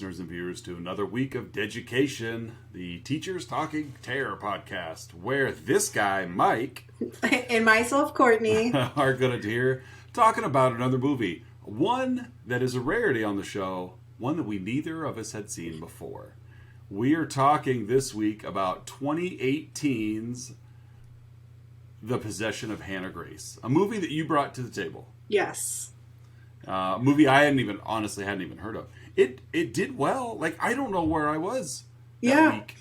listeners and viewers, to another week of Deducation, the Teachers Talking Terror podcast, where this guy, Mike, and myself, Courtney, are going to hear talking about another movie. One that is a rarity on the show, one that we neither of us had seen before. We are talking this week about 2018's The Possession of Hannah Grace, a movie that you brought to the table. Yes. A movie I hadn't even heard of. It did well. Like, I don't know where I was that week.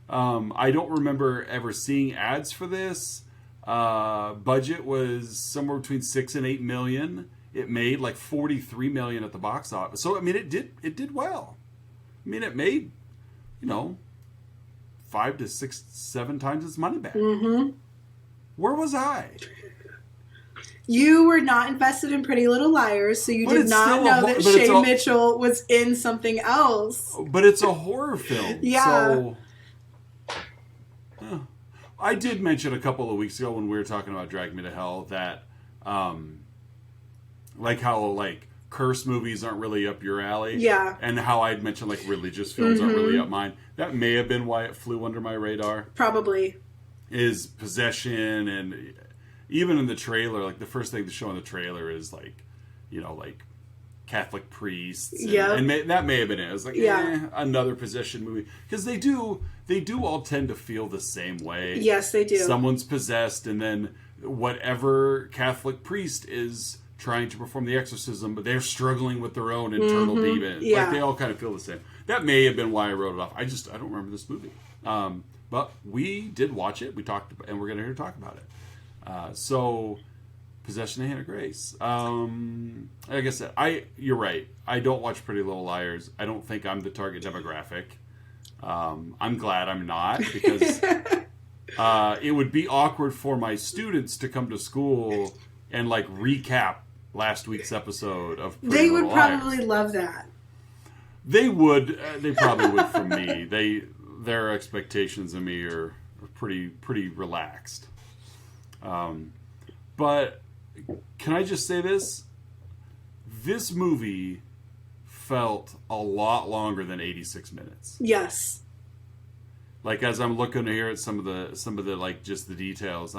I don't remember ever seeing ads for this. Budget was somewhere between 6 and 8 million. It made like 43 million at the box office. So I mean, it did well. I mean, it made, 5 to 6, 7 times its money back. Mm-hmm. Where was I? You were not invested in Pretty Little Liars, so you did not know that Shay Mitchell was in something else. But it's a horror film. Yeah. So, I did mention a couple of weeks ago when we were talking about Drag Me to Hell that, like how, curse movies aren't really up your alley. Yeah. And how I'd mentioned, religious films aren't really up mine. That may have been why it flew under my radar. Probably. Is possession, and even in the trailer, the first thing to show in the trailer is, Catholic priests. And that may have been it. It was another possession movie. Because they do all tend to feel the same way. Yes, they do. Someone's possessed, and then whatever Catholic priest is trying to perform the exorcism, but they're struggling with their own internal demons. Yeah. They all kind of feel the same. That may have been why I wrote it off. I don't remember this movie. But we did watch it. We talked, and we're going to hear talk about it. So, Possession of Hannah Grace. Like I said, you're right. I don't watch Pretty Little Liars. I don't think I'm the target demographic. I'm glad I'm not, because it would be awkward for my students to come to school and recap last week's episode of Pretty They Little would Liars. probably love that. They would. They probably would from me. Their expectations of me are pretty relaxed. But can I just say this? This movie felt a lot longer than 86 minutes. Yes. As I'm looking here at some of the just the details,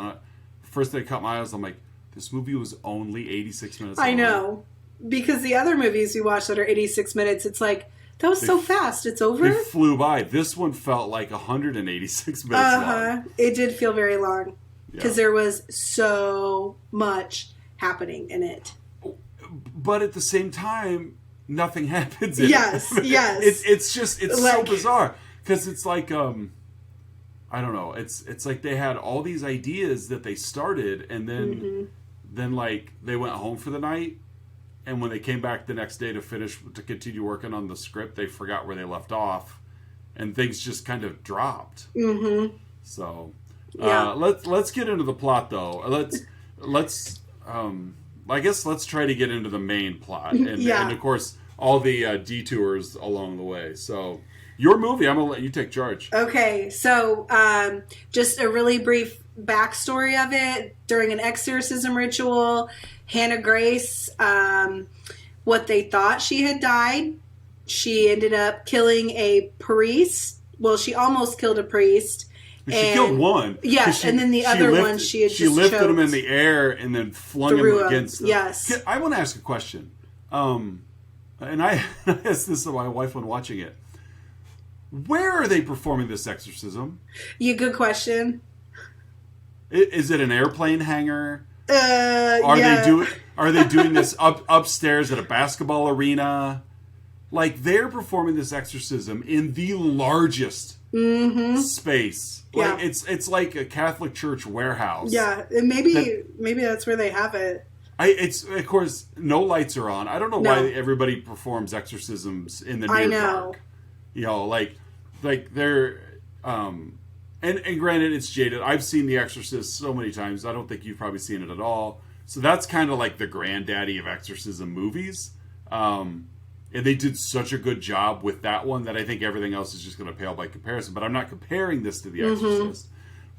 first thing that caught my eye was, I'm like, this movie was only 86 minutes long. I know. Because the other movies we watched that are 86 minutes, it's that was so fast. It's over? It flew by. This one felt like 186 minutes long. It did feel very long. Because there was so much happening in it. But at the same time, nothing happens in it. Yes. It's so bizarre. Because it's I don't know. It's like they had all these ideas that they started, and then they went home for the night. And when they came back the next day to continue working on the script, they forgot where they left off, and things just kind of dropped. Mm-hmm. So, let's get into the plot, though. I guess let's try to get into the main plot, and of course all the detours along the way. So, your movie, I'm gonna let you take charge. Okay, so just a really brief backstory of it. During an exorcism ritual, Hannah Grace, what they thought she had died, she ended up killing a priest. Well, she almost killed a priest. She killed one. Yes, and then the other one she had just choked. She lifted him in the air and then flung him against them. Yes. I want to ask a question. And I asked this to my wife when watching it. Where are they performing this exorcism? Good question. Is it an airplane hangar? Are they doing this upstairs at a basketball arena? They're performing this exorcism in the largest space. It's like a Catholic church warehouse. Yeah, and maybe that's where they have it. It's of course no lights are on. I don't know why everybody performs exorcisms in the near dark. They're and granted, it's jaded. I've seen The Exorcist so many times. I don't think you've probably seen it at all. So that's kind of like the granddaddy of exorcism movies. And they did such a good job with that one that I think everything else is just going to pale by comparison. But I'm not comparing this to The Exorcist.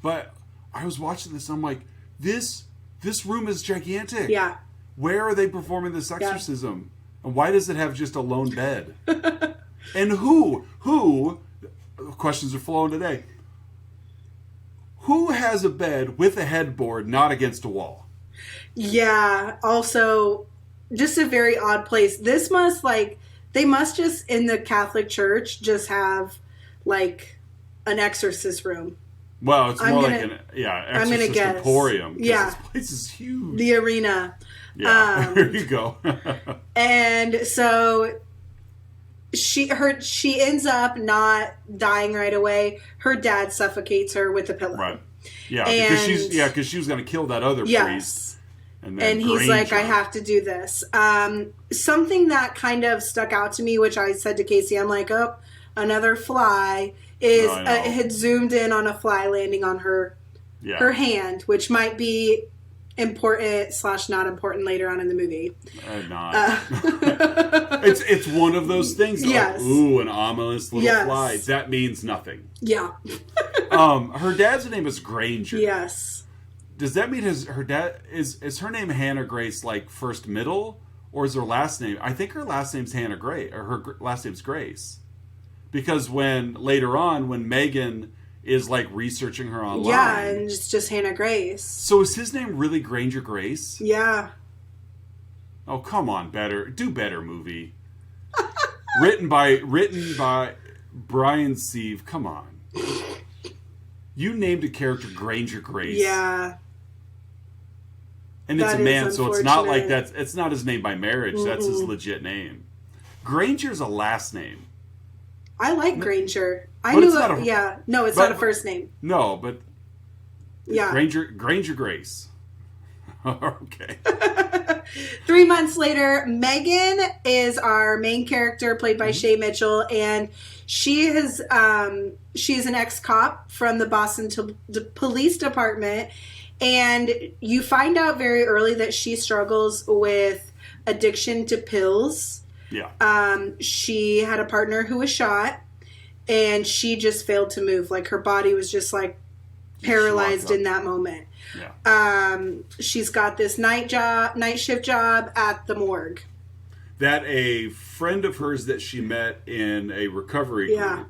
But I was watching this, and I'm like, this room is gigantic. Yeah. Where are they performing this exorcism? Yeah. And why does it have just a lone bed? And who, questions are flowing today. Who has a bed with a headboard not against a wall? Yeah. Also, just a very odd place. This must they must just in the Catholic Church just have like an exorcist room. Well, it's more like I'm gonna exorcist guess. emporium. Yeah. This place is huge. The arena. Yeah, there you go. And so she ends up not dying right away. Her dad suffocates her with a pillow. Right. Yeah, And- because she was going to kill that other priest. Yes. And then He's like, Granger. I have to do this. Something that kind of stuck out to me, which I said to Casey, I'm like, oh, another fly, is Oh, I know. it had zoomed in on a fly landing on her hand, which might be important / not important later on in the movie. Not. It's one of those things. Yes. Like, ooh, an ominous little Yes. fly. That means nothing. Yeah. Her dad's name is Granger. Yes. Does that mean her dad is her name Hannah Grace like first middle, or is her last name? I think her last name's Hannah Grace, or her last name's Grace, because when later on when Megan is like researching her online, Yeah, and it's just Hannah Grace. so is his name really Granger Grace? Yeah. Oh, come on, do better movie. written by Brian Sieve. Come on. You named a character Granger Grace. Yeah. And it's That a man, is so it's not like unfortunate. it's not his name by marriage. That's his legit name. Granger's a last name. I like Granger. I But knew it's not a- yeah. No, it's but- not a first name. No, but Yeah. Granger Grace. Okay. 3 months later, Megan is our main character, played Mm-hmm. by Shay Mitchell, and she's an ex-cop from the Boston Police Department, and you find out very early that she struggles with addiction to pills. Yeah. She had a partner who was shot, and she just failed to move. Like her body was just like paralyzed locked up. in that moment. Yeah. She's got this night shift job at the morgue. That a friend of hers that she met in a recovery group Yeah.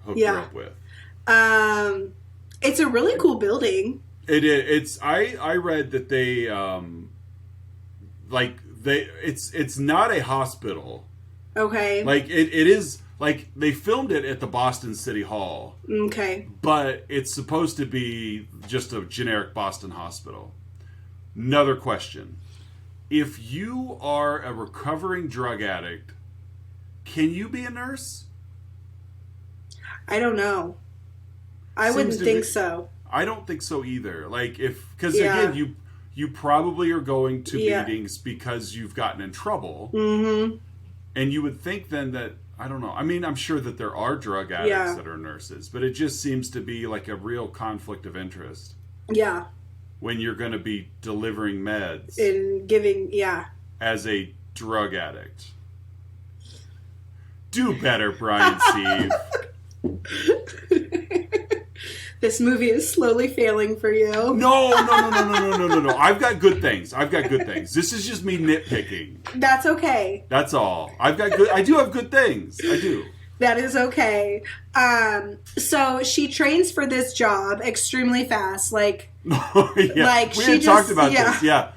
hooked Yeah. her up with. It's a really cool building. It's I read that they it's not a hospital. Okay. Like it is like they filmed it at the Boston City Hall, Okay. but it's supposed to be just a generic Boston hospital. Another question. If you are a recovering drug addict, can you be a nurse? I don't know. I Seems wouldn't to think be- so. I don't think so either. Like because Yeah. again, you probably are going to Yeah. meetings because you've gotten in trouble, Mm-hmm. and you would think then that I don't know. I mean, I'm sure that there are drug addicts Yeah. that are nurses, but it just seems to be like a real conflict of interest Yeah. when you're going to be delivering meds In giving, yeah. as a drug addict. Do better, Brian Steve. This movie is slowly failing for you. No. I've got good things. This is just me nitpicking. That's okay. That's all. I do have good things. I do. That is okay. So she trains for this job extremely fast. Like Yeah. Like, we she had talked just- about yeah. this. Yeah.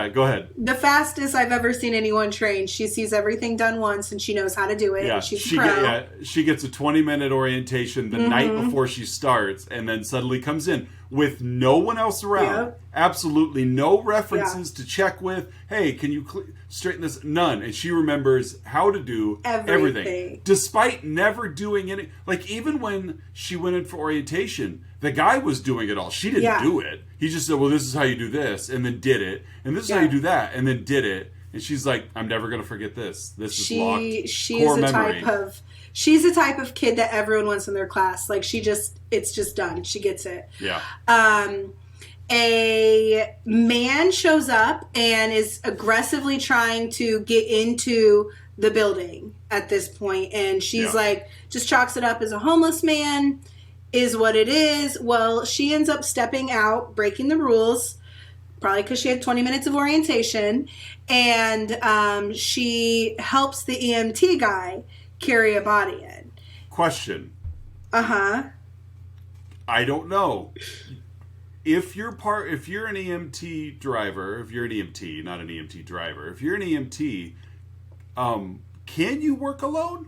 Go ahead. the fastest I've ever seen anyone train. She sees everything done once and she knows how to do it. Yeah, And she's a pro. she gets a 20-minute orientation the night before she starts, and then suddenly comes in with no one else around. Yep. Absolutely no references to check with. Hey, can you straighten this? None. And she remembers how to do Everything. despite never doing any. Like even when she went in for orientation, the guy was doing it all. She didn't Yeah. do it. He just said, "Well, this is how you do this," and then did it, and this is how Yeah. you do that, and then did it. And she's like, "I'm never going to forget this. This is locked She core is a memory." she's a type of kid that everyone wants in their class. Like it's just done. She gets it. Yeah. A man shows up and is aggressively trying to get into the building at this point, and she's Yeah. like, just chalks it up as a homeless man, is what it is. Well, she ends up stepping out, breaking the rules, probably because she had 20 minutes of orientation, and she helps the EMT guy carry a body in. Question. Uh-huh. I don't know. If you're an EMT driver, if you're an EMT, not an EMT driver, if you're an EMT, can you work alone?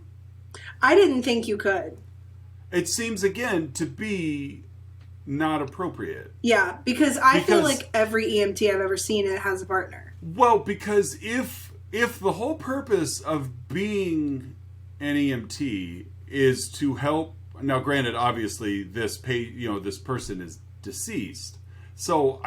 I didn't think you could. It seems again to be not appropriate. Yeah, because I feel like every EMT I've ever seen it has a partner. Well, because if the whole purpose of being an EMT is to help, now granted, obviously this person is deceased, so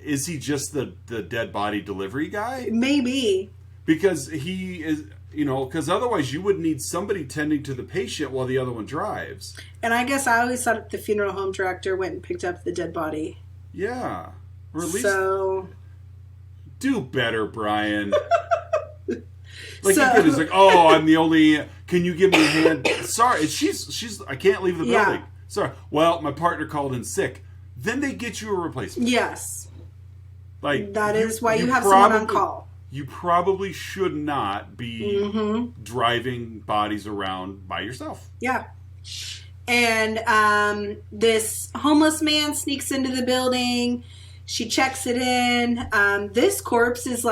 is he just the dead body delivery guy? Maybe. Because he is, because otherwise you would need somebody tending to the patient while the other one drives. And I guess I always thought the funeral home director went and picked up the dead body. Yeah. Or at least do better, Brian. Again, it's like, oh, I'm the only, can you give me a hand? Sorry, she's I can't leave the building. Sorry. Well, my partner called in sick. Then they get you a replacement. Yes. That is why you have someone on call. You probably should not be driving bodies around by yourself. Yeah. And this homeless man sneaks into the building. She checks it in. This corpse is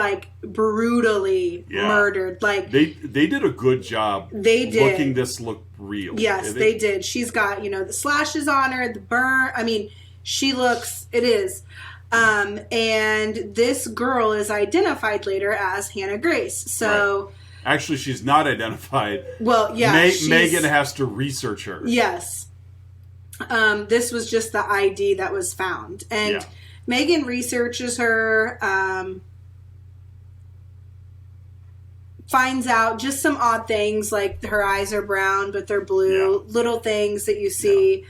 brutally murdered. They did a good job. They did looking this look real. Yes, they did. She's got the slashes on her, the burn. I mean, she looks. It is. And this girl is identified later as Hannah Grace. So, right. Actually, she's not identified. Well, yeah, Megan has to research her. Yes. This was just the ID that was found, and Megan researches her. Finds out just some odd things, like her eyes are brown, but they're blue. Little things that you see.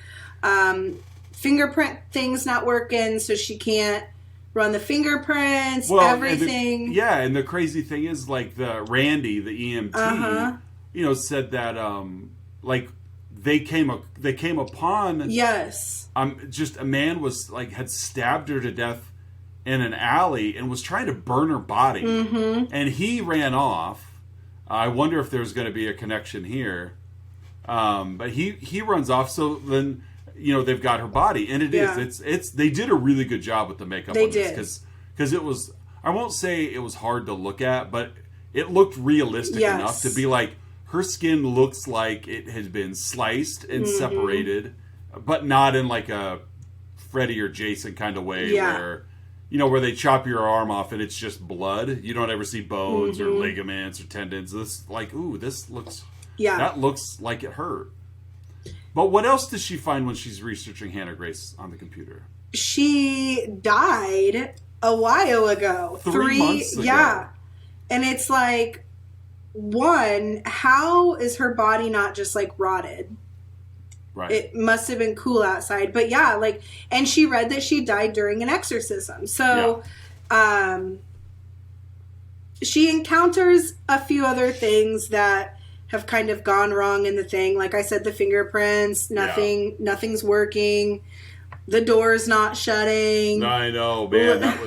Fingerprint thing's not working, so she can't run the fingerprints, everything. And the crazy thing is, the Randy, the EMT, said that they came upon just a man was had stabbed her to death in an alley and was trying to burn her body, and he ran off. I wonder if there's going to be a connection here, but he runs off. So then. They've got her body, and it's they did a really good job with the makeup on this because it was, I won't say it was hard to look at, but it looked realistic enough to be her skin looks like it has been sliced and separated, but not in a Freddy or Jason kind of way where where they chop your arm off and it's just blood. You don't ever see bones or ligaments or tendons. This this looks that looks like it hurt. But what else does she find when she's researching Hannah Grace on the computer? She died a while ago. 3 months ago. Yeah. And it's one, how is her body not just rotted? Right. It must have been cool outside. But and she read that she died during an exorcism. So, she encounters a few other things that have kind of gone wrong in the thing. Like I said, the fingerprints, nothing's working. The door's not shutting. I know, man. That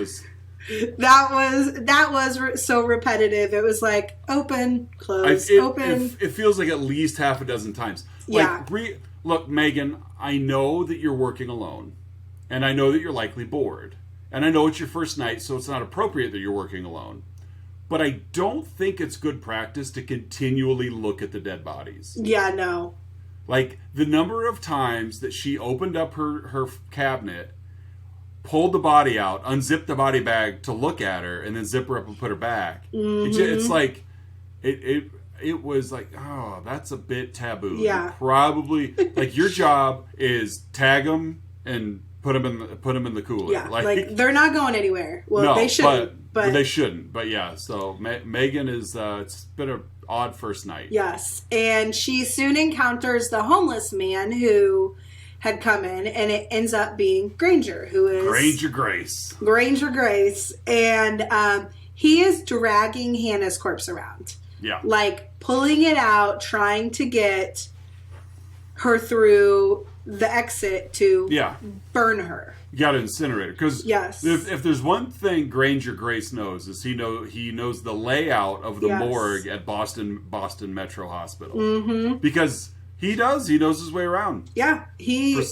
was so repetitive. It was open, close, open. It feels like at least half a dozen times. Look, Megan, I know that you're working alone, and I know that you're likely bored, and I know it's your first night, so it's not appropriate that you're working alone. But I don't think it's good practice to continually look at the dead bodies. Yeah, no. The number of times that she opened up her cabinet, pulled the body out, unzipped the body bag to look at her, and then zip her up and put her back. It's it was oh, that's a bit taboo. Yeah. Probably, your job is tag them and put them in the cooler. Yeah, they're not going anywhere. Well, no, they shouldn't. But they shouldn't. But yeah, so Megan is, it's been an odd first night. Yes. And she soon encounters the homeless man who had come in, and it ends up being Granger, who is... Granger Grace. And he is dragging Hannah's corpse around. Yeah. Pulling it out, trying to get her through the exit to Yeah. burn her. You got to incinerate her. Because Yes. if there's one thing Granger Grace knows, is he knows the layout of the Yes. morgue at Boston Metro Hospital. Mm-hmm. Because he knows his way around. Yeah, For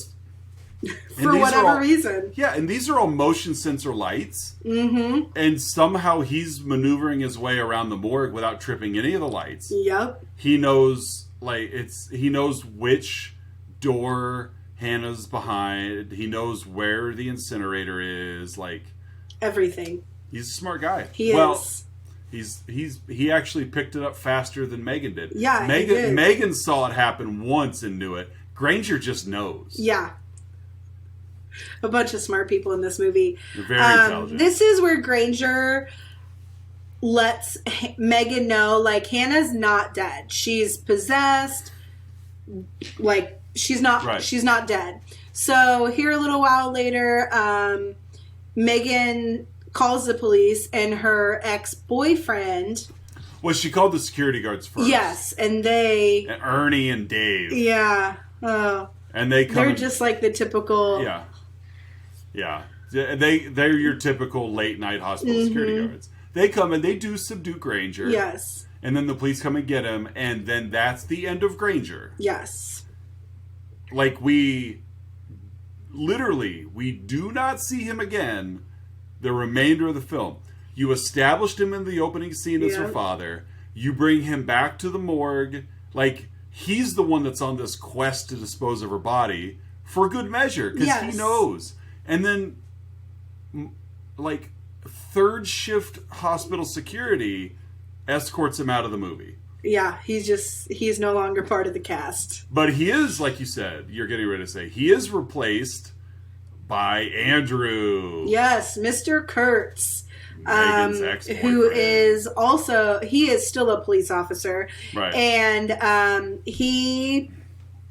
for whatever reason. Yeah, and these are all motion sensor lights. Mm-hmm. And somehow he's maneuvering his way around the morgue without tripping any of the lights. Yep. He knows he knows which door Hannah's behind. He knows where the incinerator is. Like, Everything. he's a smart guy. He is. He actually picked it up faster than Megan did. Yeah, he did. Megan saw it happen once and knew it. Granger just knows. Yeah. A bunch of smart people in this movie. They're very intelligent. This is where Granger lets Megan know, like, Hannah's not dead. She's possessed. Like, she's not Right. she's not dead. So here a little while later, Megan calls the police, and her ex-boyfriend. Well, she called the security guards first. Yes, and they. And Ernie and Dave. Yeah. Oh. And they come. They're just like the typical. Yeah. Yeah. They're your typical late night hospital security guards. They come and they do subdue Granger. Yes. And then the police come and get him, and then that's the end of Granger. Yes. Like, we do not see him again the remainder of the film. You established him in the opening scene as her Yeah. father. You bring him back to the morgue. Like, he's the one that's on this quest to dispose of her body for good measure, because Yes. he knows. And then, like, third shift hospital security escorts him out of the movie. Yeah, he's no longer part of the cast. But he is, like you said, you're getting ready to say, he is replaced by Andrew. Yes, Mr. Kurtz, Megan's ex-boyfriend. who is also, he is still a police officer. Right. And he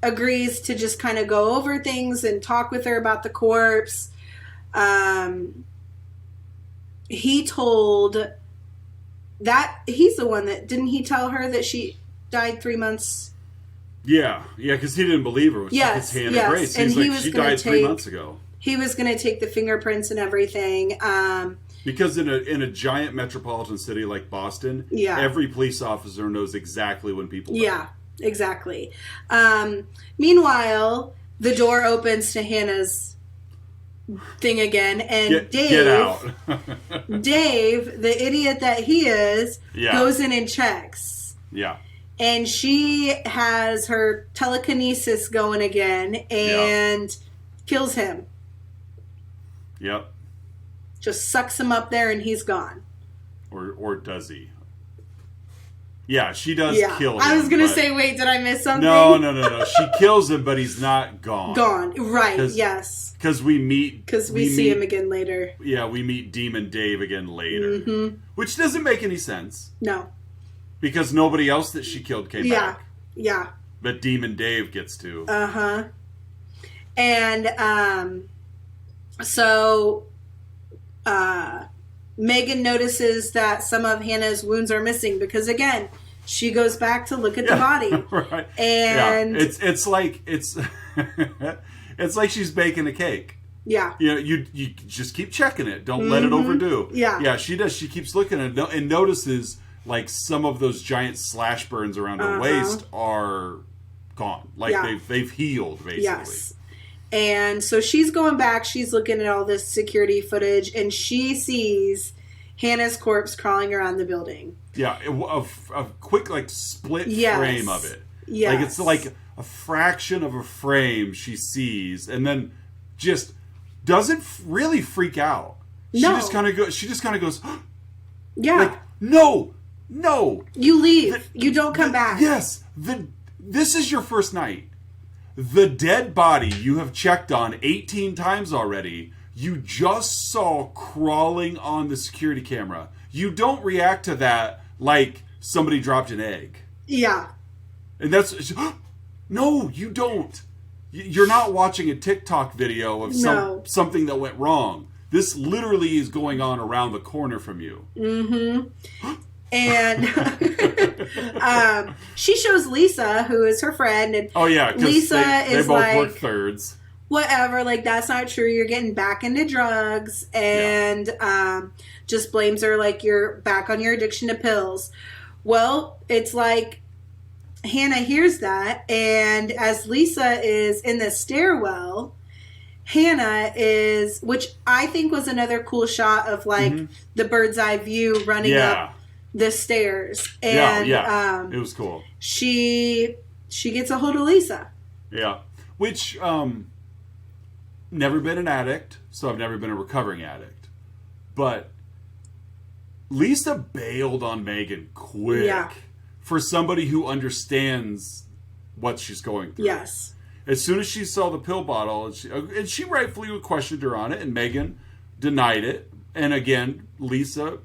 agrees to just kind of go over things and talk with her about the corpse. He told that, he's the one that, didn't he tell her that she died 3 months? Yeah, because he didn't believe her. Yes, It's Hannah yes. Grace. And He's he like, was she gonna died 3 take- months ago. He was going to take the fingerprints and everything. Because in a giant metropolitan city like Boston, Yeah. every police officer knows exactly when people die. Yeah, exactly. Meanwhile, the door opens to Hannah's thing again, and Get out. Dave, the idiot that he is, Yeah. goes in and checks. Yeah. And she has her telekinesis going again and kills him. Yep. Just sucks him up there and he's gone. Or does he? Yeah, she does kill him. I was going to but- say, wait, did I miss something? No. She kills him, but he's not gone. Gone. Right, 'Cause- yes. Because we meet... Because we see him again later. Yeah, we meet Demon Dave again later. Mm-hmm. Which doesn't make any sense. No. Because nobody else that she killed came back. Yeah. But Demon Dave gets to. Uh-huh. And so Megan notices that some of Hannah's wounds are missing because, again, she goes back to look at the body. Right. And it's like it's like she's baking a cake. yeah. You know, you just keep checking it. Don't let it overdo. Yeah. Yeah, she does. She keeps looking at it and notices like some of those giant slash burns around her waist are gone. Like they've healed basically. Yes. And so she's going back, she's looking at all this security footage, and she sees Hannah's corpse crawling around the building. Yeah, a quick like split frame of it. Yes. Like it's like a fraction of a frame she sees, and then just doesn't really freak out. She No. just kind of goes. She just kind of goes. Yeah. Like no. You leave. You don't come back. Yes. This is your first night. The dead body you have checked on 18 times already, you just saw crawling on the security camera. You don't react to that like somebody dropped an egg. Yeah. And that's... No, you don't. You're not watching a TikTok video of something that went wrong. This literally is going on around the corner from you. Mm-hmm. And she shows Lisa, who is her friend, and Oh yeah, because Lisa they is both like, work thirds. whatever, like that's not true. You're getting back into drugs, and just blames her like you're back on your addiction to pills. Well, it's like Hannah hears that, and as Lisa is in the stairwell, Hannah is, which I think was another cool shot of like the bird's eye view running up the stairs, and it was cool. She gets a hold of Lisa. Yeah, which never been an addict, so I've never been a recovering addict, but Lisa bailed on Megan quick for somebody who understands what she's going through. Yes. As soon as she saw the pill bottle, and she rightfully questioned her on it, and Megan denied it. And again, Lisa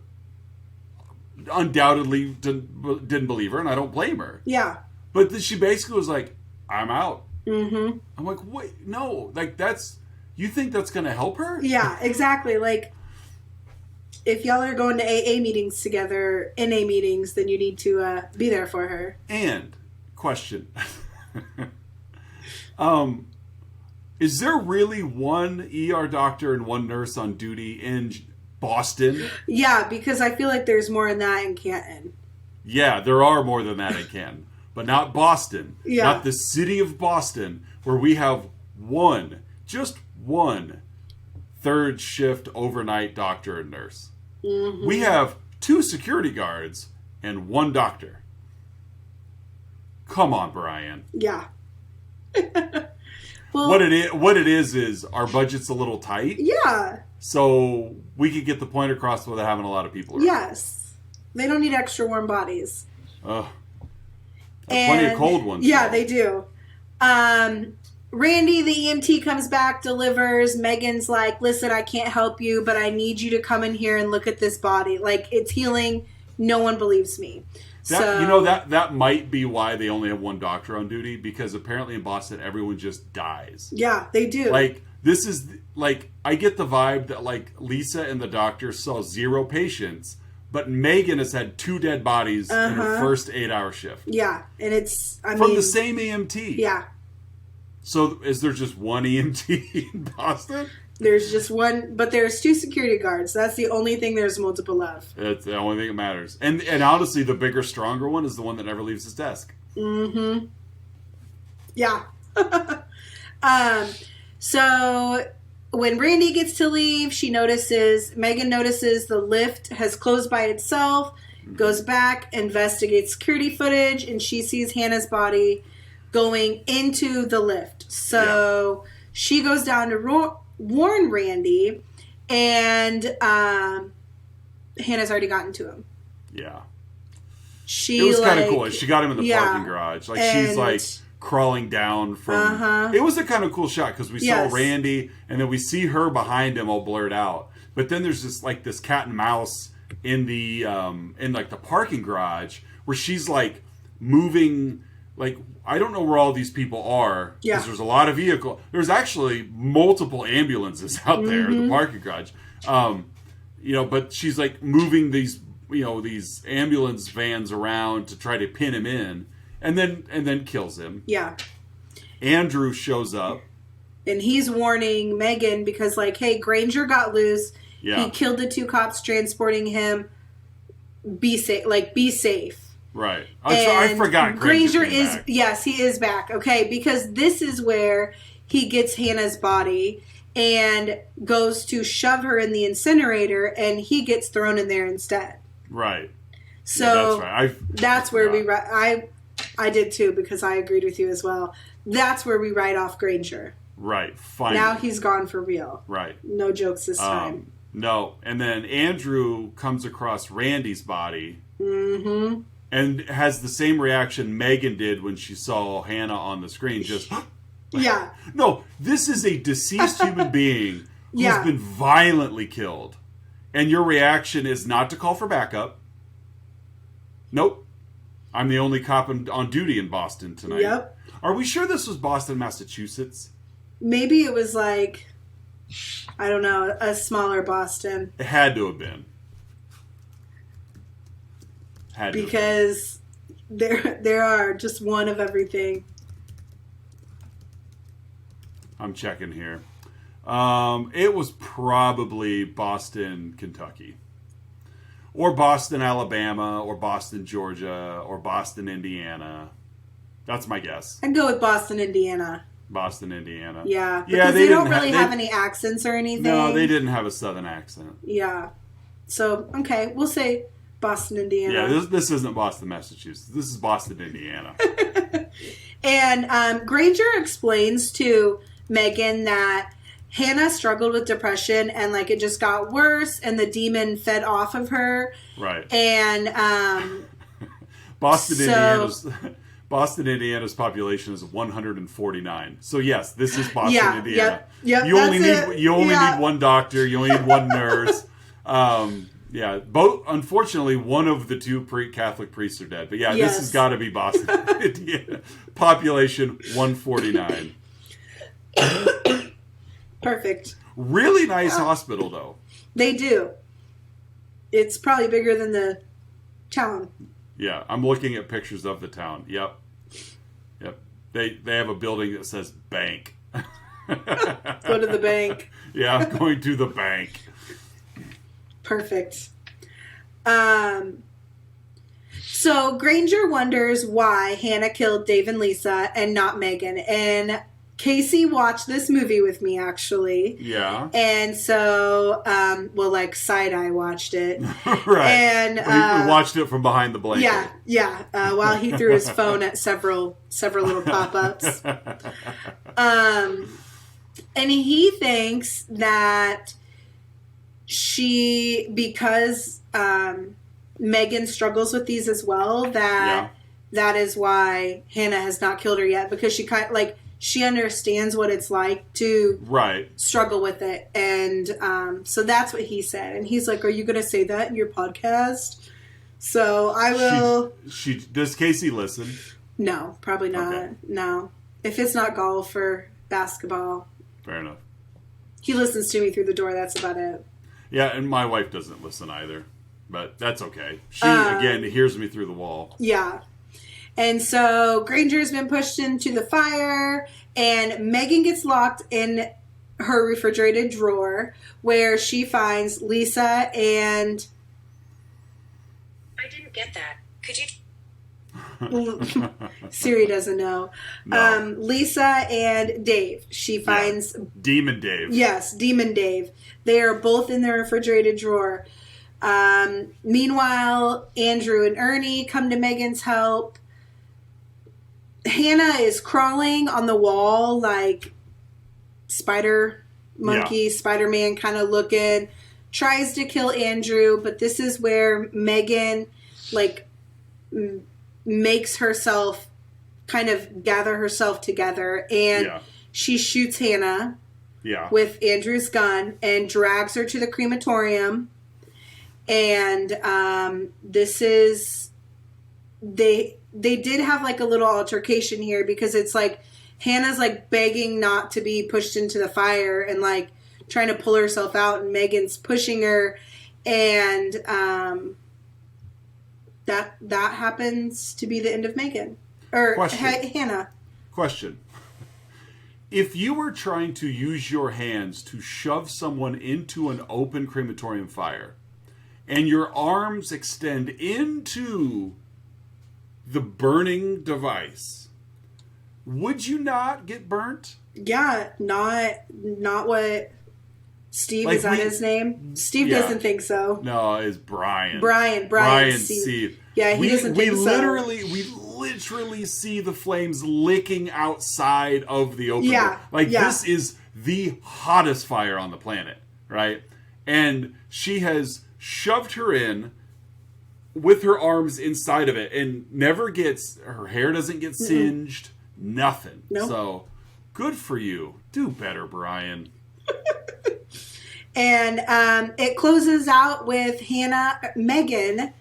undoubtedly didn't believe her, and I don't blame her. Yeah. But she basically was like, I'm out. Mm-hmm. I'm like, wait, no. Like, you think that's going to help her? Yeah, exactly. Like, if y'all are going to AA meetings together, NA meetings, then you need to be there for her. And, question. Is there really one ER doctor and one nurse on duty in Boston? Yeah, because I feel like there's more than that in Canton. Yeah, there are more than that in Canton. But not Boston. Yeah. Not the city of Boston, where we have just one third shift overnight doctor and nurse. Mm-hmm. We have 2 security guards and 1 doctor. Come on, Brian. Yeah. Well, what it is our budget's a little tight. Yeah. So we could get the point across without having a lot of people around. Yes. They don't need extra warm bodies. Plenty of cold ones. Yeah, they do. Randy, the EMT, comes back, delivers. Megan's like, listen, I can't help you, but I need you to come in here and look at this body. Like, it's healing. No one believes me. That might be why they only have 1 doctor on duty, because apparently in Boston, everyone just dies. Yeah, they do. Like, this is, like, I get the vibe that, like, Lisa and the doctor saw 0 patients, but Megan has had 2 dead bodies in her first 8-hour shift. Yeah, and it's, from the same EMT. Yeah. So is there just 1 EMT in Boston? There's just 1, but there's 2 security guards. That's the only thing there's multiple of. It's the only thing that matters. And honestly, the bigger, stronger one is the one that never leaves his desk. Mm-hmm. Yeah. So when Randy gets to leave, Megan notices the lift has closed by itself, goes back, investigates security footage, and she sees Hannah's body going into the lift. So she goes down to warn Randy, and Hannah's already gotten to him. Yeah. It was kind of cool. She got him in the parking garage. Like, she's like crawling down from... It was a kind of cool shot, because we saw Randy, and then we see her behind him all blurred out. But then there's this cat and mouse in the the parking garage, where she's like moving... Like, I don't know where all these people are, because there's a lot of vehicle. There's actually multiple ambulances out there in the parking garage. But she's like moving these ambulance vans around to try to pin him in, and then kills him. Yeah. Andrew shows up, and he's warning Megan because, like, hey, Granger got loose. Yeah. He killed the 2 cops transporting him. Be safe. Like, be safe. Right. I forgot Granger is back. Yes, he is back. Okay, because this is where he gets Hannah's body and goes to shove her in the incinerator, and he gets thrown in there instead. Right. So that's right. That's where I did too, because I agreed with you as well. That's where we write off Granger. Right. Finally. Now he's gone for real. Right. No jokes this time. No. And then Andrew comes across Randy's body. Mm-hmm. And has the same reaction Megan did when she saw Hannah on the screen. Just, yeah. No, this is a deceased human being who's been violently killed. And your reaction is not to call for backup. Nope. I'm the only cop on duty in Boston tonight. Yep. Are we sure this was Boston, Massachusetts? Maybe it was like, I don't know, a smaller Boston. It had to have been. Had to have been. because there are just one of everything. I'm checking here. It was probably Boston, Kentucky. Or Boston, Alabama, or Boston, Georgia, or Boston, Indiana. That's my guess. I'd go with Boston, Indiana. Boston, Indiana. Yeah, Yeah, because they don't didn't really have any accents or anything. No, they didn't have a southern accent. Yeah. So, okay, we'll say Boston, Indiana. Yeah, this isn't Boston, Massachusetts. This is Boston, Indiana. And Granger explains to Megan that Hannah struggled with depression and like it just got worse and the demon fed off of her. Right. And Boston, Indiana's population is 149. So yes, this is Boston, Yeah, Indiana. yep, you only that's need it. you only Yeah. need one doctor. You only need one nurse. Yeah, both. Unfortunately, one of the two Catholic priests are dead. But yeah, Yes. this has got to be Boston, Indiana. Population 149. perfect. Really nice hospital though. They do. It's probably bigger than the town. Yeah, I'm looking at pictures of the town. Yep. They have a building that says bank. Go to the bank. Yeah, going to the bank. Perfect. So Granger wonders why Hannah killed Dave and Lisa and not Megan. And Casey watched this movie with me, actually. Yeah. And so, Side-Eye watched it. Right. And we watched it from behind the blanket. Yeah. While he threw his phone at several little pop-ups. And he thinks that because Megan struggles with these as well, that is why Hannah has not killed her yet, because she understands what it's like to struggle with it. And so that's what he said. And he's like, are you going to say that in your podcast? So I will. Does Casey listen? No, probably not. Okay. No. If it's not golf or basketball. Fair enough. He listens to me through the door. That's about it. Yeah, and my wife doesn't listen either. But that's okay. She, again, hears me through the wall. Yeah. And so Granger's been pushed into the fire, and Megan gets locked in her refrigerated drawer where she finds Lisa and... I didn't get that. Could you... Siri doesn't know. No. Lisa and Dave. She finds... Demon Dave. Yes, Demon Dave. They are both in the refrigerated drawer. Meanwhile, Andrew and Ernie come to Megan's help. Hannah is crawling on the wall like spider monkey, Spider-Man kind of looking. Tries to kill Andrew, but this is where Megan makes herself kind of gather herself together, and she shoots Hannah with Andrew's gun and drags her to the crematorium. And this is they did have like a little altercation here, because it's like Hannah's like begging not to be pushed into the fire and like trying to pull herself out, and Megan's pushing her, and that happens to be the end of Megan or Hannah. Question. If you were trying to use your hands to shove someone into an open crematorium fire, and your arms extend into the burning device, would you not get burnt? Yeah, not what Steve, is that his name? Steve doesn't think so. No, it's Brian. Brian Steve. Yeah, he doesn't think so. We literally see the flames licking outside of the open door. This is the hottest fire on the planet, right? And she has shoved her in with her arms inside of it, and her hair doesn't get singed, nothing. Nope. So, good for you. Do better, Brian. And it closes out with Megan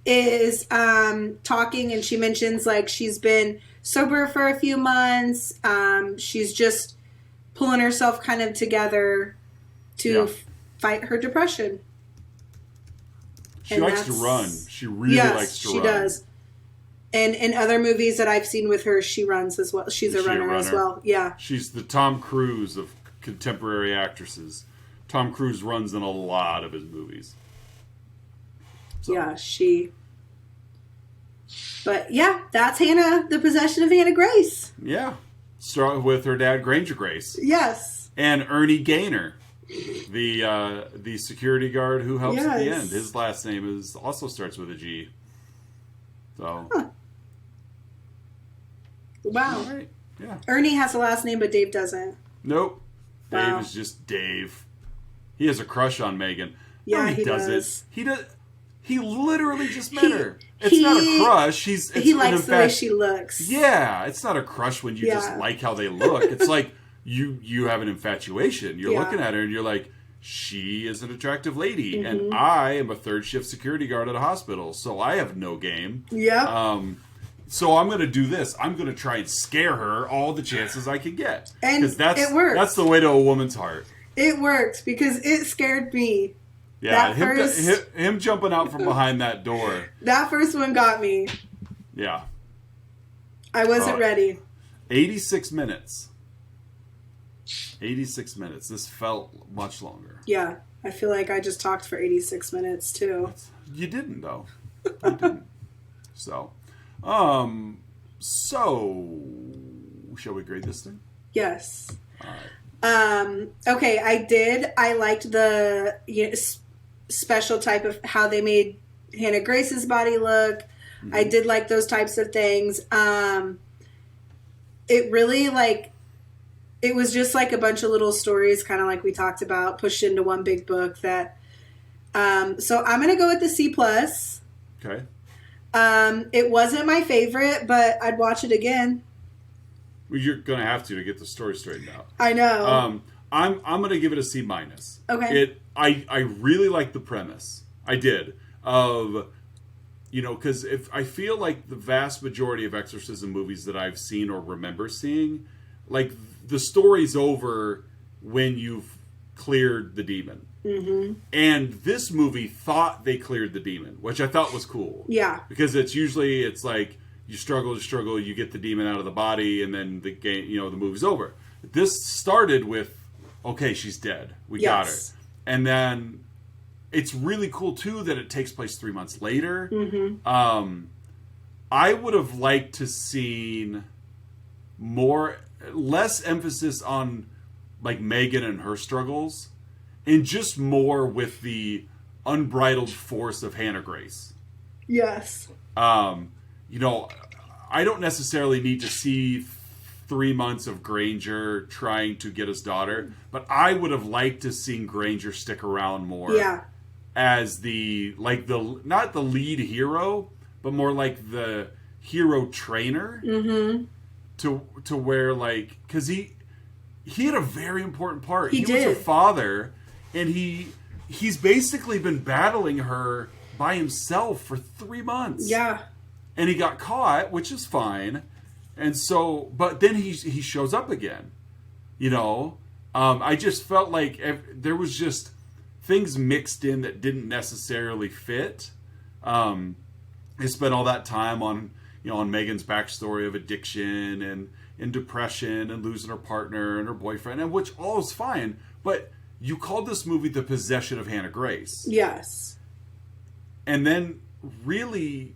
is talking, and she mentions like she's been sober for a few months. She's just pulling herself kind of together to fight her depression. She And likes to that's- run. She really yes, likes to she run. does. And in other movies that I've seen with her, she runs as well. She's a Is she a runner as runner? well. Yeah. She's the Tom Cruise of contemporary actresses. Tom Cruise runs in a lot of his movies. So, Yeah, But yeah, that's Hannah, the possession of Hannah Grace. Yeah. Start with her dad, Granger Grace. Yes. And Ernie Gaynor, the security guard who helps at the Yes. end. His last name also starts with a G. So, Wow. all right. Yeah. Ernie has a last name, but Dave doesn't. Nope. Wow. Dave is just Dave. He has a crush on Megan. Yeah, No, he doesn't. does. He does. He literally just met He- her. It's not a crush. It's He likes in the way fact- she looks. Yeah, it's not a crush when you just Yeah. like how they look. It's like you have an infatuation. You're Yeah. looking at her and you're like, she is an attractive lady, Mm-hmm. and I am a third shift security guard at a hospital, so I have no game. Yep. So I'm going to do this. I'm going to try and scare her all the chances I can get. And 'Cause that's, it works. That's the way to a woman's heart. It worked because it scared me. Yeah, That him jumping out from behind that door. That first one got me. Yeah. I wasn't Oh. ready. 86 minutes. 86 minutes. This felt much longer. Yeah. I feel like I just talked for 86 minutes too. You didn't, though. You didn't. So, shall we grade this thing? Yes. All right. Okay, I liked the special type of how they made Hannah Grace's body look. Mm-hmm. I did like those types of things. It really it was just like a bunch of little stories, kind of like we talked about, pushed into one big book. That so I'm gonna go with the C plus. Okay. It wasn't my favorite, but I'd watch it again. Well, you're gonna have to get the story straightened out. I know. I'm gonna give it a C minus. Okay. I really like the premise. I did of because if I feel like the vast majority of exorcism movies that I've seen or remember seeing, like the story's over when you've cleared the demon. Mm-hmm. And this movie thought they cleared the demon, which I thought was cool. Yeah. Because it's like you struggle, you get the demon out of the body, and then the game, the movie's over. This started with, okay, she's dead. We got her. Yes. And then it's really cool too that it takes place 3 months later. Mm-hmm. I would have liked to seen less emphasis on like Megan and her struggles, and just more with the unbridled force of Hannah Grace. Yes. I don't necessarily need to see 3 months of Granger trying to get his daughter, but I would have liked to seen Granger stick around more. Yeah. As not the lead hero, but more like the hero trainer. Mm-hmm. To where because he had a very important part. He was did. a father, and he's basically been battling her by himself for 3 months. Yeah. And he got caught, which is fine. And so, but then he shows up again. I just felt like there was just things mixed in that didn't necessarily fit. I spent all that time on Megan's backstory of addiction and depression and losing her partner and her boyfriend, and which all is fine. But you called this movie The Possession of Hannah Grace. Yes. And then really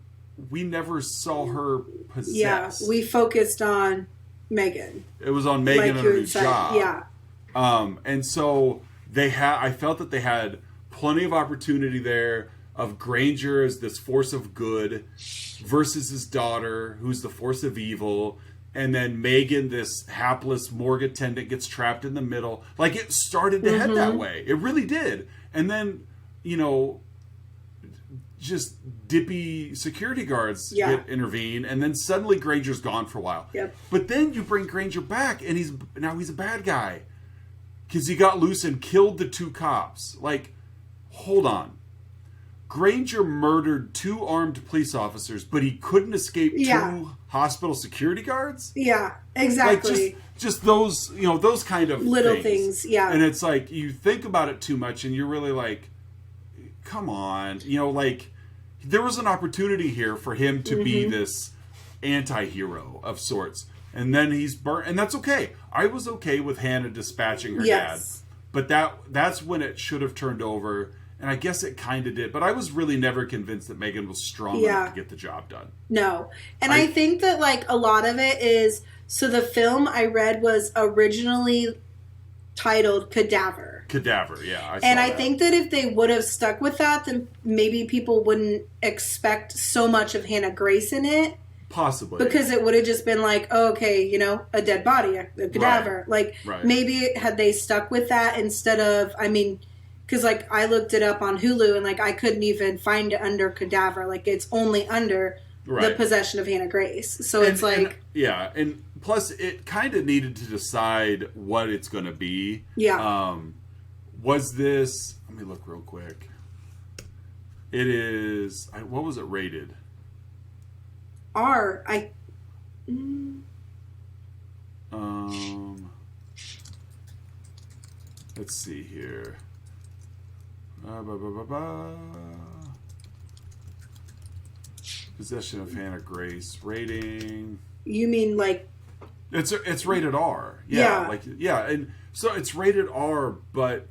we never saw her possessed. Yeah. We focused on Megan. It was on Megan and you her had new said. job. Yeah. And so I felt that they had plenty of opportunity there of Granger as this force of good versus his daughter, who's the force of evil. And then Megan, this hapless morgue attendant, gets trapped in the middle. Like, it started to head that way. It really did. And then, just dippy security guards intervene. And then suddenly Granger's gone for a while. Yep. But then you bring Granger back, and he's a bad guy. Because he got loose and killed the 2 cops. Like, hold on. Granger murdered 2 armed police officers, but he couldn't escape 2 hospital security guards? Yeah, exactly. Like, just those, those kind of little things, yeah. And it's like, you think about it too much, and you're really like, come on, like there was an opportunity here for him to be this anti-hero of sorts, and then he's burnt, and that's okay. I was okay with Hannah dispatching her dad, but that's when it should have turned over, and I guess it kind of did. But I was really never convinced that Megan was strong enough to get the job done. No, and I think that like a lot of it is, so the film I read was originally titled Cadaver. Cadaver, yeah. I think that if they would have stuck with that, then maybe people wouldn't expect so much of Hannah Grace in it. Possibly. Because it would have just been like, oh, okay, a dead body, a cadaver. Right. Like, maybe had they stuck with that instead of, because like I looked it up on Hulu and like I couldn't even find it under Cadaver. Like, it's only under the possession of Hannah Grace. So it's like... And plus it kind of needed to decide what it's going to be. Yeah. Was this... Let me look real quick. It is... What was it rated? R. Let's see here. Possession of Hannah Grace. Rating... You mean like... It's rated R. Yeah. And so it's rated R, but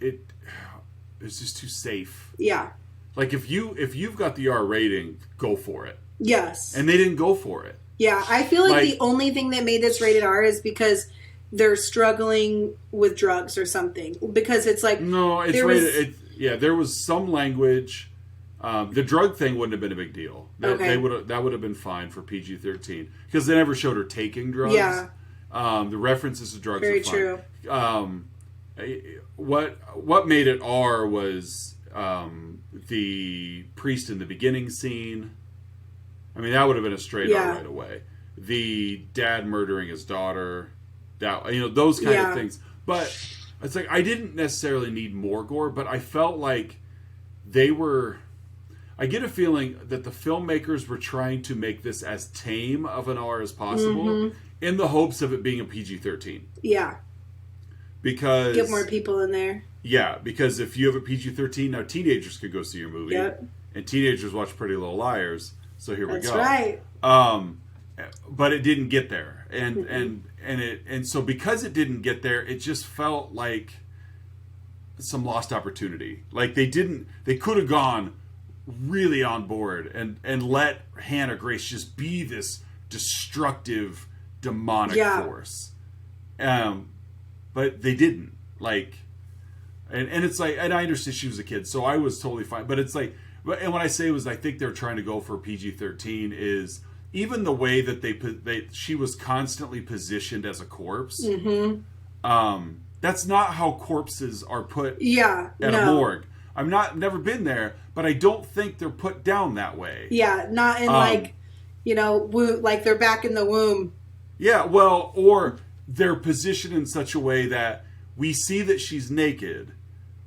it's just too safe. Yeah. Like if you've got the R rating, go for it. Yes. And they didn't go for it. Yeah, I feel like the only thing that made this rated R is because they're struggling with drugs or something. Because it's like... No, it's rated... there was some language. The drug thing wouldn't have been a big deal. That would have been fine for PG-13. Because they never showed her taking drugs. Yeah. The references to drugs Very are fine. True. What made it R was the priest in the beginning scene. That would have been a straight R right away. The dad murdering his daughter, those kind of things. But it's like I didn't necessarily need more gore, but I felt like they were. I get a feeling that the filmmakers were trying to make this as tame of an R as possible, in the hopes of it being a PG-13. Yeah. Because get more people in there. Yeah, because if you have a PG-13, now teenagers could go see your movie. Yep. And teenagers watch Pretty Little Liars. So here we go. That's right. But it didn't get there, and so because it didn't get there, it just felt like some lost opportunity. Like they could have gone really on board and let Hannah Grace just be this destructive, demonic force. But they didn't. Like, and it's like, and I understand she was a kid, so I was totally fine. But it's like. And what I say was, I think they're trying to go for PG-13 is even the way that she was constantly positioned as a corpse. That's not how corpses are put at a morgue. Never been there, but I don't think they're put down that way. Yeah, not in like they're back in the womb. Yeah, well, or they're positioned in such a way that we see that she's naked.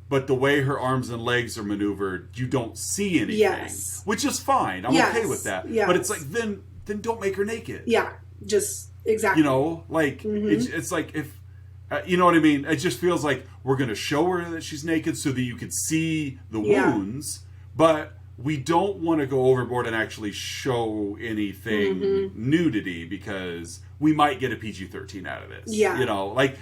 But the way her arms and legs are maneuvered, you don't see anything. Yes. Which is fine. I'm okay with that. Yes. But it's like, then don't make her naked. Yeah. Just, exactly. It's like if, you know what I mean? It just feels like we're going to show her that she's naked so that you can see the wounds. But we don't want to go overboard and actually show anything nudity because we might get a PG-13 out of this. Yeah.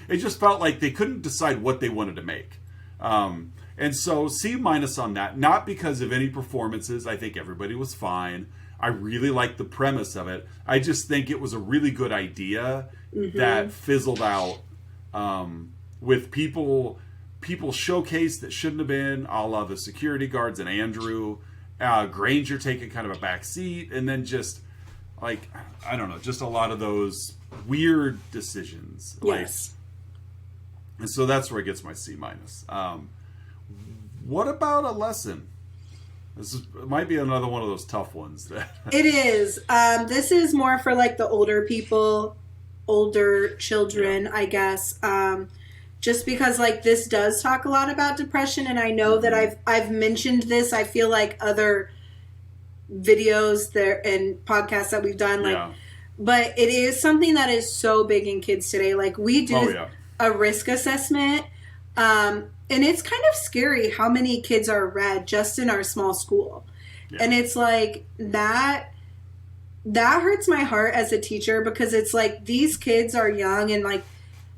It just felt like they couldn't decide what they wanted to make. And so C- on that, not because of any performances. I think everybody was fine. I really liked the premise of it. I just think it was a really good idea that fizzled out, with people showcased that shouldn't have been, a la the security guards and Andrew, Granger taking kind of a back seat, and then just like, I don't know, just a lot of those weird decisions. Yes. And so that's where it gets my C-. What about a lesson? Might be another one of those tough ones. It is. This is more for like the older people, older children, I guess. Just because like this does talk a lot about depression, and I know that I've mentioned this. I feel like other videos there and podcasts that we've done, but it is something that is so big in kids today. Like we do. A risk assessment. And and it's kind of scary how many kids are read just in our small school. Yeah. And it's like that hurts my heart as a teacher, because it's like these kids are young, and like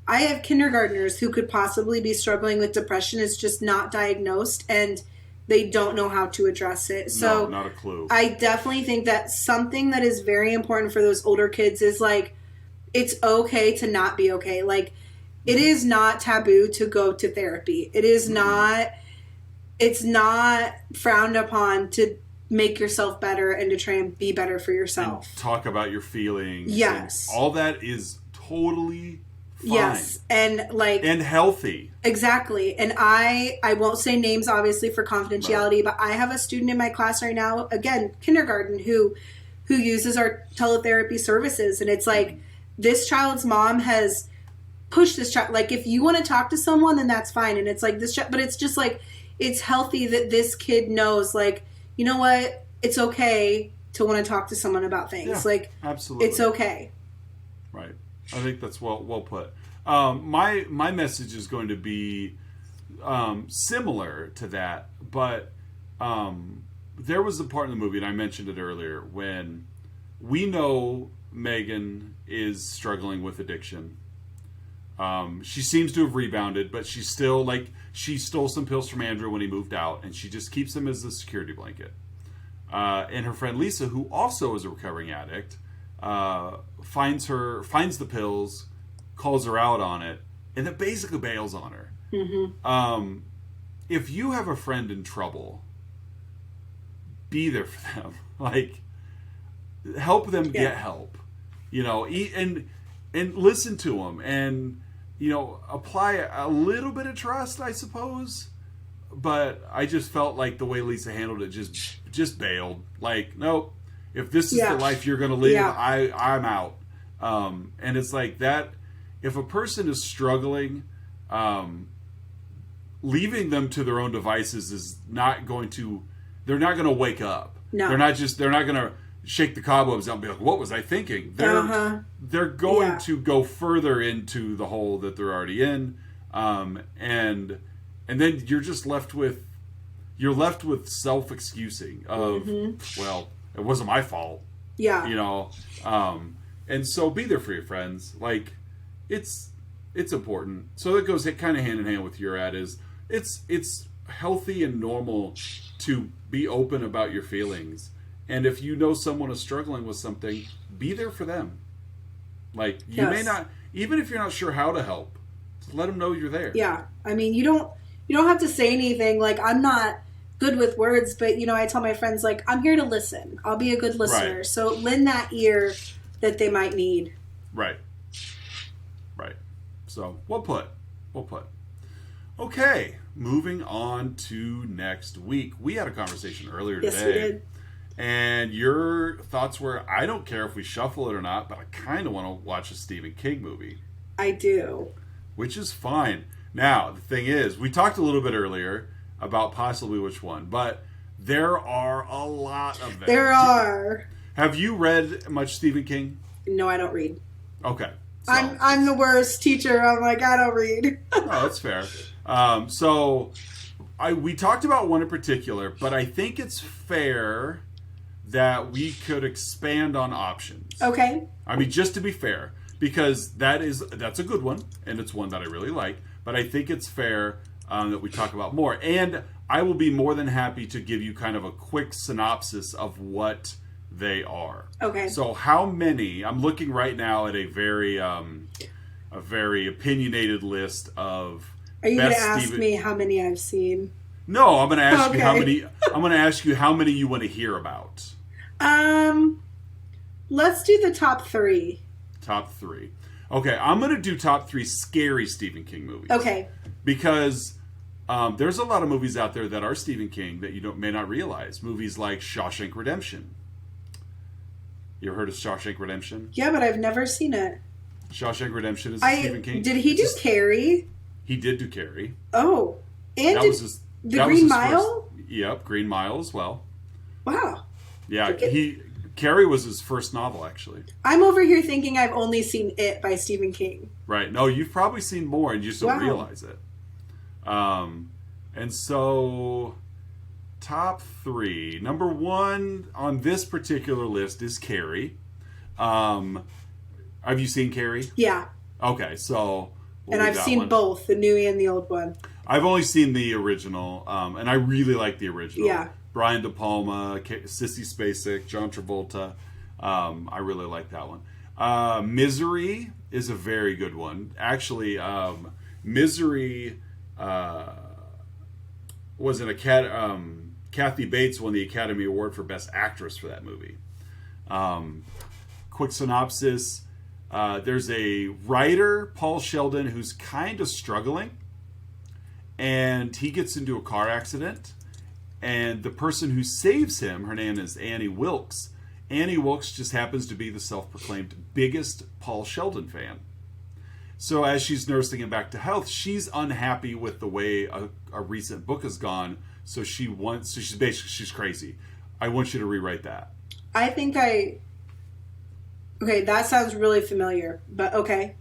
I have kindergartners who could possibly be struggling with depression. It's just not diagnosed, and they don't know how to address it. So no, not a clue. I definitely think that something that is very important for those older kids is like, it's okay to not be okay. Like, it is not taboo to go to therapy. It is not, it's not frowned upon to make yourself better and to try and be better for yourself. And talk about your feelings. Yes. All that is totally fine. Yes. And like, and healthy. exactly. And I won't say names, obviously, for confidentiality, but I have a student in my class right now, again, kindergarten, who uses our teletherapy services. And it's like, this child's mom has pushed this child. Like, if you want to talk to someone, then that's fine. And it's like this child, but it's just like, it's healthy that this kid knows, like, you know what? It's okay to want to talk to someone about things. Yeah, like, absolutely. it's okay. Right. I think that's well put. My message is going to be similar to that, but there was a part in the movie, and I mentioned it earlier, when we know Megan is struggling with addiction. She seems to have rebounded, but she's still like, she stole some pills from Andrew when he moved out, and she just keeps them as a security blanket. And her friend Lisa, who also is a recovering addict, finds the pills, calls her out on it, and then basically bails on her. Mm-hmm. If you have a friend in trouble, be there for them. Like, help them get help. You know, and listen to them, and you know, apply a little bit of trust, I suppose. But I just felt like the way Lisa handled it just bailed. Like, nope. If this is the life you're going to live, I'm out. And it's like that. If a person is struggling, leaving them to their own devices is not going to. They're not going to wake up. No, they're not going to shake the cobwebs out and be like, "What was I thinking?" They're going to go further into the hole that they're already in, and then you're just left with self-excusing of, well, it wasn't my fault. Yeah. You know, and so be there for your friends. Like, it's important. So that goes kind of hand in hand with your ad is it's healthy and normal to be open about your feelings. And if you know someone is struggling with something, be there for them. Like, you may not, even if you're not sure how to help, just let them know you're there. Yeah. I mean, you don't have to say anything. Like, I'm not good with words, but, you know, I tell my friends, like, I'm here to listen. I'll be a good listener. Right. So lend that ear that they might need. Right. So, well put. Okay, moving on to next week. We had a conversation earlier today. Yes, we did. And your thoughts were, I don't care if we shuffle it or not, but I kind of want to watch a Stephen King movie. I do. Which is fine. Now, the thing is, we talked a little bit earlier about possibly which one, but there are a lot of them. There are. Have you read much Stephen King? No, I don't read. Okay. So, I'm the worst teacher. I'm like, I don't read. Oh, that's fair. So we talked about one in particular, but I think it's fair that we could expand on options. Okay. I mean, just to be fair, because that's a good one, and it's one that I really like, but I think it's fair that we talk about more. And I will be more than happy to give you kind of a quick synopsis of what they are. Okay. So how many, I'm looking right now at a very opinionated list of Are you going to best ask Stephen... me how many I've seen? No, I'm going to ask you how Okay. many. I'm going to ask you how many you want to hear about. Let's do the top 3. Top 3. Okay, I'm going to do top 3 scary Stephen King movies. Okay. Because there's a lot of movies out there that are Stephen King that you may not realize. Movies like Shawshank Redemption. You ever heard of Shawshank Redemption? Yeah, but I've never seen it. Shawshank Redemption is Stephen King. Did he do Carrie? He did do Carrie. Oh. And The Green Mile? Yep, Green Mile as well. Wow. Yeah, Carrie was his first novel, actually. I'm over here thinking I've only seen It by Stephen King. Right. No, you've probably seen more and you just don't Wow. realize it. And so, top 3. Number 1 on this particular list is Carrie. Have you seen Carrie? Yeah. Okay, so And I've seen both, the new and the old one. I've only seen the original, and I really like the original. Yeah. Brian De Palma, Sissy Spacek, John Travolta. I really like that one. Misery is a very good one. Actually, Misery was an Kathy Bates won the Academy Award for Best Actress for that movie. Quick synopsis. There's a writer, Paul Sheldon, who's kind of struggling. And he gets into a car accident. And the person who saves him, her name is Annie Wilkes. Annie Wilkes just happens to be the self-proclaimed biggest Paul Sheldon fan. So as she's nursing him back to health, she's unhappy with the way a recent book has gone. So she's crazy. I want you to rewrite that. Okay, that sounds really familiar, but okay.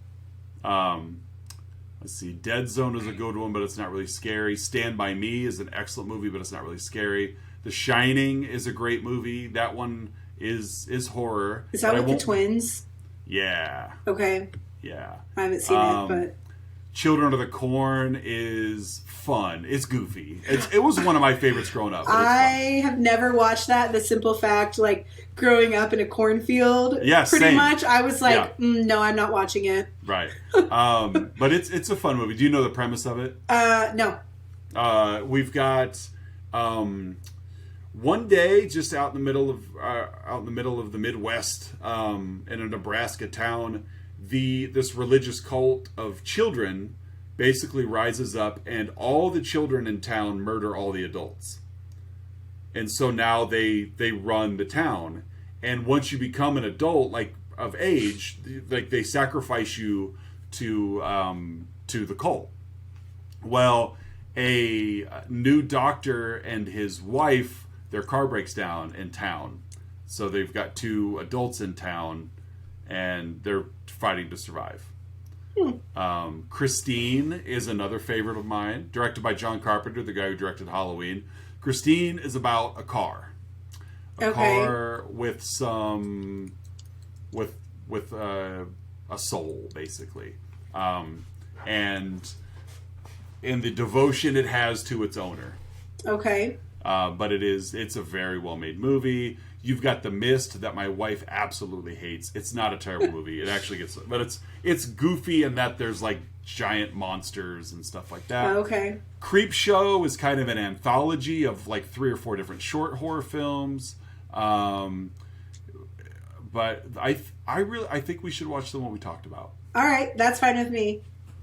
Let's see. Dead Zone is a good one, but it's not really scary. Stand By Me is an excellent movie, but it's not really scary. The Shining is a great movie. That one is horror. Is that with the twins? Yeah. Okay. Yeah. I haven't seen it, but... Children of the Corn is fun. It's goofy. It was one of my favorites growing up. I have never watched that. The simple fact, like, growing up in a cornfield, yeah, pretty same. much, I was like, no, I'm not watching it. Right. But it's a fun movie. Do you know the premise of it? No. We've got one day just out in the middle of the Midwest, in a Nebraska town, this religious cult of children basically rises up, and all the children in town murder all the adults. And so now they run the town. And once you become an adult, like of age, like they sacrifice you to the cult. Well, a new doctor and his wife, their car breaks down in town. So they've got 2 adults in town, and they're fighting to survive. Christine is another favorite of mine, directed by John Carpenter, the guy who directed Halloween. Christine is about a car. A car with some... with a soul, basically. And in the devotion it has to its owner. Okay. But it's a very well-made movie. You've got The Mist that my wife absolutely hates. It's not a terrible movie. It actually but it's goofy in that there's like giant monsters and stuff like that. Okay. Creepshow is kind of an anthology of like 3 or 4 different short horror films. But I think we should watch the one we talked about. All right, that's fine with me.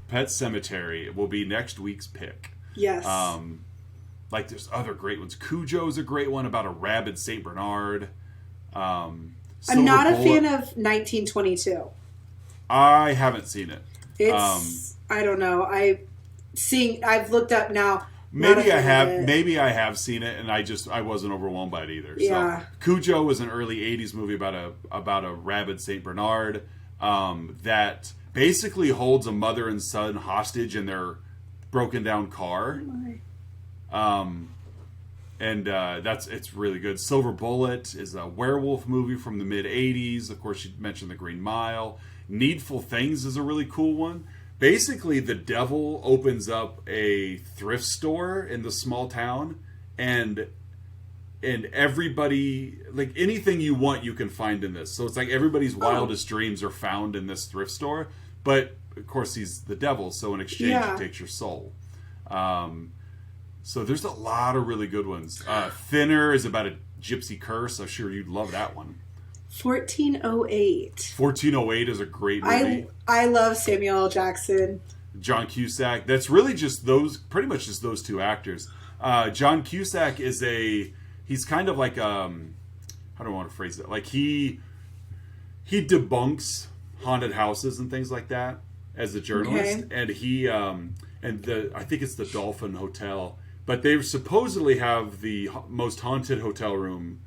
Pet Sematary will be next week's pick. Yes. Like there's other great ones. Cujo's a great one about a rabid Saint Bernard. I'm not a fan of 1922. I haven't seen it. It's I don't know. I've looked up now. Maybe I have seen it, and I wasn't overwhelmed by it either. Yeah. So Cujo was an early '80s movie about a rabid Saint Bernard that basically holds a mother and son hostage in their broken down car. It's really good. Silver Bullet is a werewolf movie from the mid '80s. Of course, you mentioned The Green Mile. Needful Things is a really cool one. Basically, the devil opens up a thrift store in the small town, and everybody, like anything you want, you can find in this. So it's like everybody's wildest dreams are found in this thrift store. But of course, he's the devil, so in exchange, he takes your soul. So there's a lot of really good ones. Thinner is about a gypsy curse. I'm sure you'd love that one. 1408. 1408 is a great movie. I love Samuel L. Jackson. John Cusack. That's really just pretty much just those 2 actors. John Cusack he's kind of like, how do I want to phrase it? Like he debunks haunted houses and things like that as a journalist. Okay. And I think it's the Dolphin Hotel, but they supposedly have the most haunted hotel room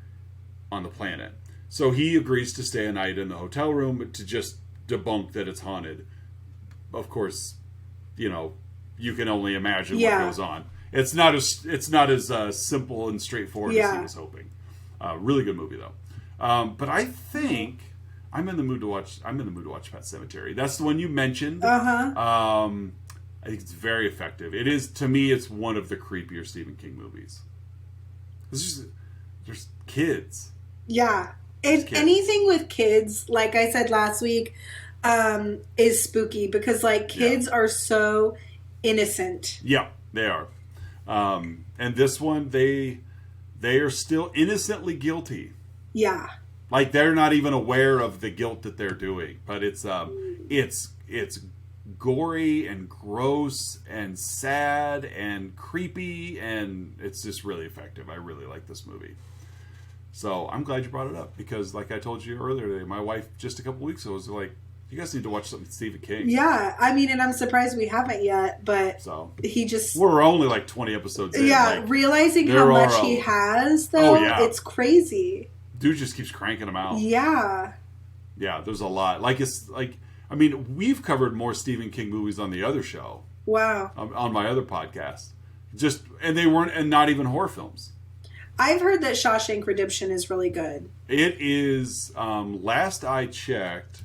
on the planet. So he agrees to stay a night in the hotel room to just debunk that it's haunted. Of course, you can only imagine Yeah. what goes on. It's not as simple and straightforward as Yeah. he was hoping. Really good movie though. But I think I'm in the mood to watch. I'm in the mood to watch Pet Sematary. That's the one you mentioned. I think it's very effective. It is, to me, it's one of the creepier Stephen King movies. There's kids. Yeah. Kids. Anything with kids, like I said last week, is spooky because like kids are so innocent. Yeah, they are. And this one, they are still innocently guilty. Yeah. Like they're not even aware of the guilt that they're doing. But it's gory and gross and sad and creepy, and it's just really effective. I really like this movie. So I'm glad you brought it up because, like I told you earlier today, my wife just a couple weeks ago was like, "You guys need to watch something Stephen King." Yeah. I mean, and I'm surprised we haven't yet, but So he just we're only like 20 episodes in. yeah, Like, realizing there how much are he has though, Oh, yeah. it's crazy. dude just keeps cranking them out. Yeah. Yeah, there's a lot. Like it's like, I mean, we've covered more Stephen King movies on the other show, Wow. on my other podcast. And they weren't, and not even horror films. I've heard that Shawshank Redemption is really good. It is. Last I checked,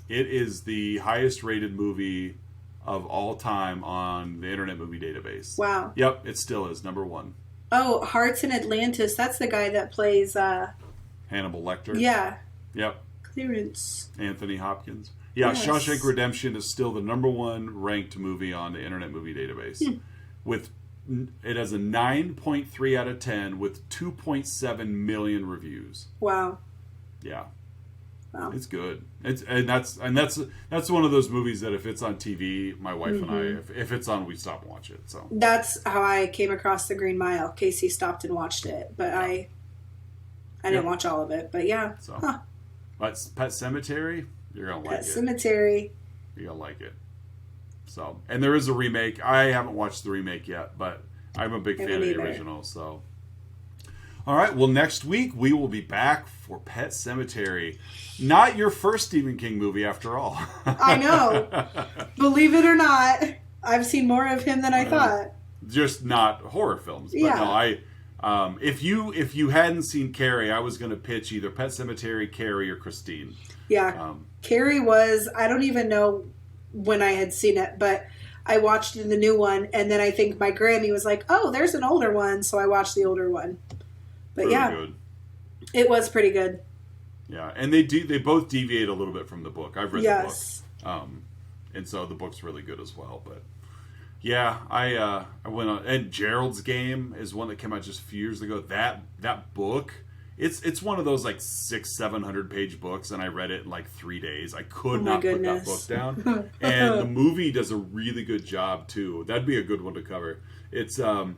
it is the highest rated movie of all time on the Internet Movie Database. Wow. Yep, it still is number one. Oh, Hearts in Atlantis. That's the guy that plays Hannibal Lecter. yeah, Yep. Clearance. Anthony Hopkins. Yeah, Yes. Shawshank Redemption is still the number one ranked movie on the Internet Movie Database. It has a 9.3 out of 10 with 2.7 million reviews. Wow. Yeah. Wow. It's good. That's one of those movies that if it's on TV, my wife and I, if it's on, we stop and watch it. So That's how I came across The Green Mile. Casey stopped and watched it, but I didn't watch all of it. But yeah. So, but Pet Sematary, you're gonna like Pet it. Cemetery. You're gonna like it. So, and there is a remake. I haven't watched the remake yet, but I'm a big fan of the either. original. So, all right. Well, next week we will be back for Pet Sematary. Not your first Stephen King movie, after all. I know. Believe it or not, I've seen more of him than I thought. Just not horror films. But Yeah. no, if you hadn't seen Carrie, I was going to pitch either Pet Sematary, Carrie, or Christine. Yeah. Carrie was, I don't even know when I had seen it, but I watched the new one, and then I think my Grammy was like, oh, there's an older one, so I watched the older one. But Really yeah, good. it was pretty good. Yeah, and they both deviate a little bit from the book. I've read Yes. the book, and so the book's really good as well. But yeah, I went on, and Gerald's Game is one that came out just a few years ago. That book, it's one of those like 600-700 page books, and I read it in like 3 days. I could not put that book down, and the movie does a really good job too. That'd be a good one to cover. It's a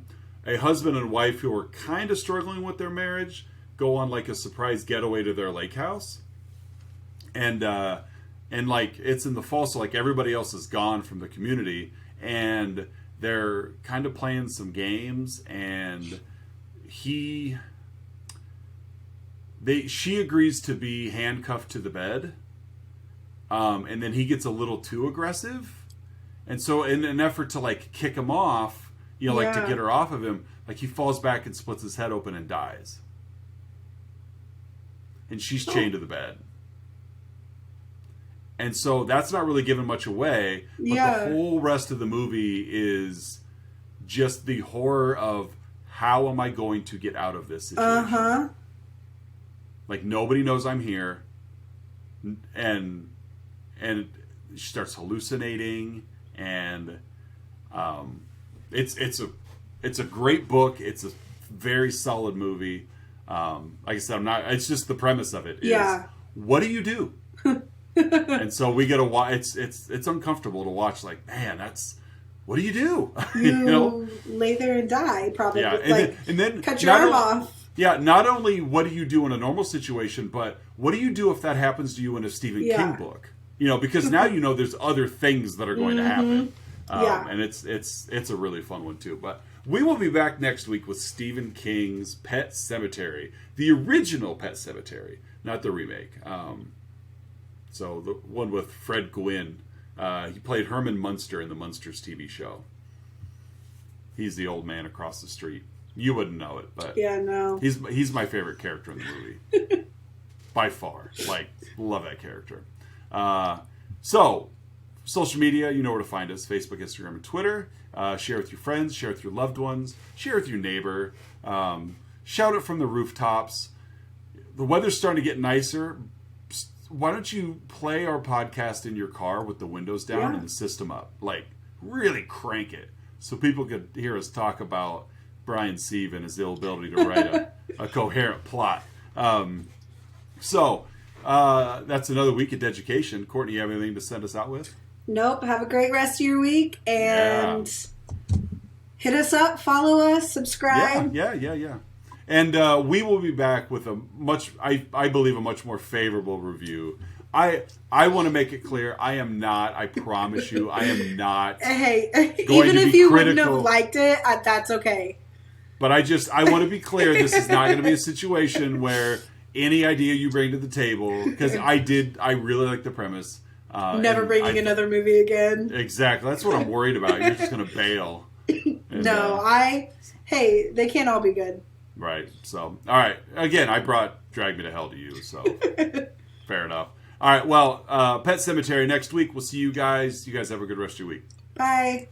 husband and wife who are kind of struggling with their marriage go on like a surprise getaway to their lake house, and like it's in the fall, so like everybody else is gone from the community, and they're kind of playing some games, and she agrees to be handcuffed to the bed, and then he gets a little too aggressive, and so in an effort to like kick him off, like to Yeah. get her off of him, like he falls back and splits his head open and dies. And she's chained to the bed. And so that's not really giving much away. But Yeah. the whole rest of the movie is just the horror of how am I going to get out of this situation? Uh-huh. Like nobody knows I'm here. And she starts hallucinating, and it's a great book. It's a very solid movie. Like I said, it's just the premise of it is, Yeah. what do you do? And so we get to watch. It's uncomfortable to watch. Like, man, what do you do? You lay there and die, probably. Yeah, and then cut your arm off. Yeah, not only what do you do in a normal situation, but what do you do if that happens to you in a Stephen King book? Because now there's other things that are going to happen. Yeah. And it's a really fun one too. But we will be back next week with Stephen King's Pet Sematary, the original Pet Sematary, not the remake. So the one with Fred Gwynne He played Herman Munster in the Munsters TV show. He's the old man across the street. You wouldn't know it, but Yeah, no. he's my favorite character in the movie. By far. Like, love that character. So, social media, you know where to find us. Facebook, Instagram, and Twitter. Share with your friends. Share with your loved ones. Share with your neighbor. Shout it from the rooftops. The weather's starting to get nicer. Why don't you play our podcast in your car with the windows down and the system up? Like, really crank it so people could hear us talk about Brian Sieve and his ability to write a coherent plot. So, that's another week at education. Courtney, you have anything to send us out with? Nope. Have a great rest of your week. And hit us up, follow us, subscribe. Yeah. And we will be back with a I believe, a much more favorable review. I want to make it clear, I promise you, I am not. Hey, going even to if be you critical. wouldn't have liked it, that's okay. But I want to be clear, this is not going to be a situation where any idea you bring to the table, because I really like the premise. Never bringing another movie again. Exactly. That's what I'm worried about. You're just going to bail. And, hey, they can't all be good. Right. So, all right. Again, I brought Drag Me to Hell to you, so fair enough. All right. Well, Pet Cemetery next week. We'll see you guys. You guys have a good rest of your week. Bye.